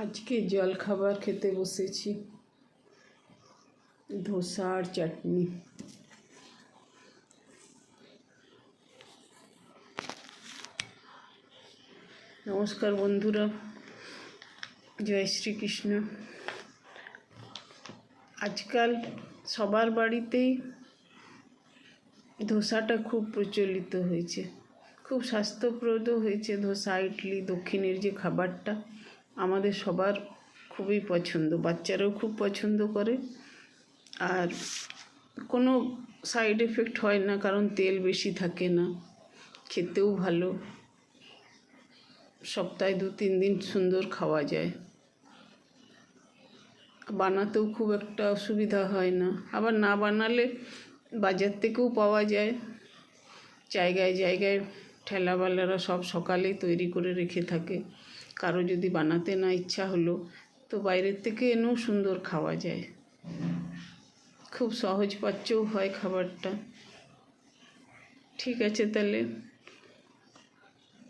আজকে জল খাবার খেতে বসেছি, ধোসা আর চাটনি। নমস্কার বন্ধুরা, জয় শ্রীকৃষ্ণ। আজকাল সবার বাড়িতেই ধোসাটা খুব প্রচলিত হয়েছে, খুব স্বাস্থ্যপ্রদ হয়েছে। ধোসা, ইডলি, দক্ষিণের যে খাবারটা আমাদের সবার খুবই পছন্দ, বাচ্চারাও খুব পছন্দ করে। আর কোনো সাইড এফেক্ট হয় না, কারণ তেল বেশি থাকে না, খেতেও ভালো। সপ্তাহে 2-3 দিন সুন্দর খাওয়া যায়, বানাতেও খুব একটা অসুবিধা হয় না। আবার না বানালে বাজার থেকেও পাওয়া যায়। জায়গায় জায়গায় ঠেলাওয়ালারা সব সকালেই তৈরি করে রেখে থাকে। কারো যদি বানাতে না ইচ্ছা হলো তো বাইরের থেকে এনেও সুন্দর খাওয়া যায়। খুব সহজপাচ্যও হয় খাবারটা। ঠিক আছে, তাহলে